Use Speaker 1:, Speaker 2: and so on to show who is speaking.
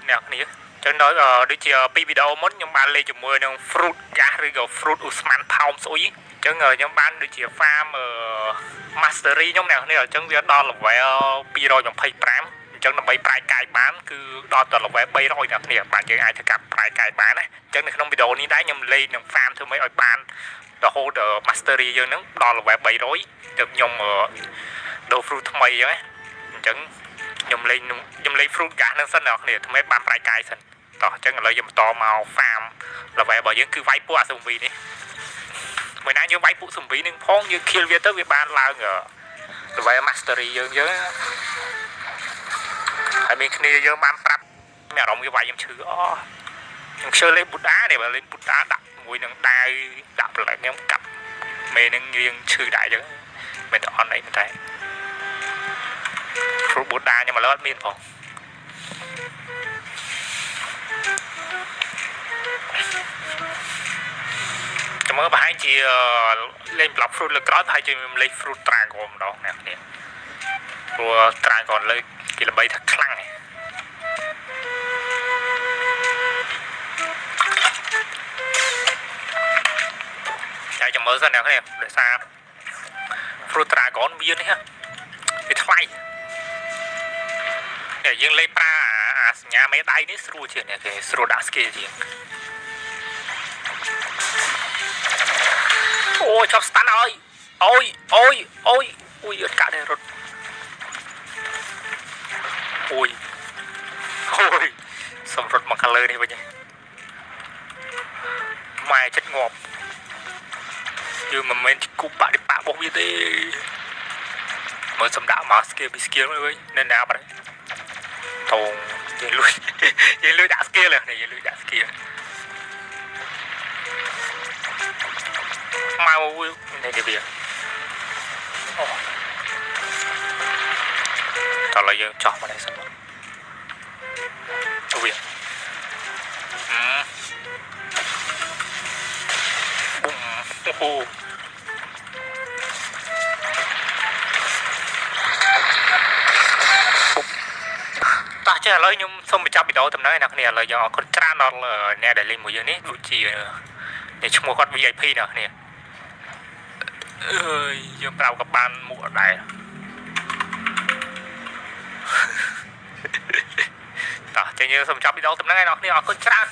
Speaker 1: អ្នកនេះចឹងដល់ដូចជាពីវីដេអូមុនខ្ញុំបានលេងជាមួយនឹង fruit gas ឬក៏ fruit Usman ថោមស្អុយចឹងខ្ញុំបានដូចជា farm mastery ខ្ញុំអ្នកនេះអញ្ចឹងវាដល់ level 225អញ្ចឹងដើម្បីប្រាយកាយបានគឺដល់ដល់ level 300អ្នកនេះបាទយើងអាចធ្វើការប្រាយកាយបានណាអញ្ចឹងនៅក្នុងវីដេអូនេះដែរខ្ញុំលេងនឹង farm ធ្វើម៉េចឲ្យបានរហូត mastery យើងហ្នឹងដល់ level 300ទៅខ្ញុំដូរ fruit ថ្មីអញ្ចឹងខ្ញុំលេង fruit gas ហ្នឹងសិនអ្នកនេះធ្វើម៉េចបានប្រាយកាយសិនតោះអញ្ចឹងឥឡូវយើងបន្តមក farm level របស់យើងគឺវាយពួកអាស៊ូវីនេះមួយណាយើងវាយពួកស៊ូវីនឹងផងយើង kill វាទៅវាបានឡើង level mastery យើងហើយមានគ្នាយើងបានប្រាប់មានអារម្មណ៍វាវាយខ្ញុំឈឺខ្ញុំឈើលេងប៊ូដានេះបើលេងប៊ូដាដាក់មួយនឹងដាវដាក់ប្រឡែកខ្ញុំកាប់មេនឹងរៀងឈឺដែរអញ្ចឹងមិនទៅអន់អីតែព្រោះប៊ូដាខ្ញុំឥឡូវអត់មានផងចាំមើលប្រហែលជាលេង block fruit លើក្រោយប្រហែលជាខ្ញុំលេង fruit dragon ម្ដងអ្នកនេះព្រោះ dragon លើគេល្បីថាខ្លាំងហើយចាំមើលសិនអ្នកនេះដោយសារ fruit dragon មាននេះវាថ្លៃយើងលេងប្រើអាសញ្ញាមេដៃនេះស្រួលជាងគេស្រួលដាក់ skill ជាងអូយចាប់ស្តាន់ហើយអូយអត់កាក់ទេរត់អូយសម្រុតមក color នេះវិញម៉ែចិត្តងាប់យើងមិនមែនគូបបាក់របស់វាទេមើលសម្ដាក់មក skill ពី skill វិញនៅណាបាត់តងយើងលុយដាក់ skill នេះយើងលុយដាក់ skill មកនេះវាតោះឡើយយើងចោះមកនេះសិនមកវាប៊ុំតោះចេះឥឡូវខ្ញុំសូមបញ្ចប់វីដេអូតំណែងអ្នកគ្នាឥឡូវយើងអរគុណច្រើនដល់អ្នកដែលលេងមួយយើងនេះដូចជានេះឈ្មោះគាត់ VIP អ្នកគ្នាយើងប្រាប់ក៏បានមុខអត់ដែរតោះចេញយើងសូមបញ្ចប់វីដេអូតំណែងអ្នកគ្នាអរគុណច្រើន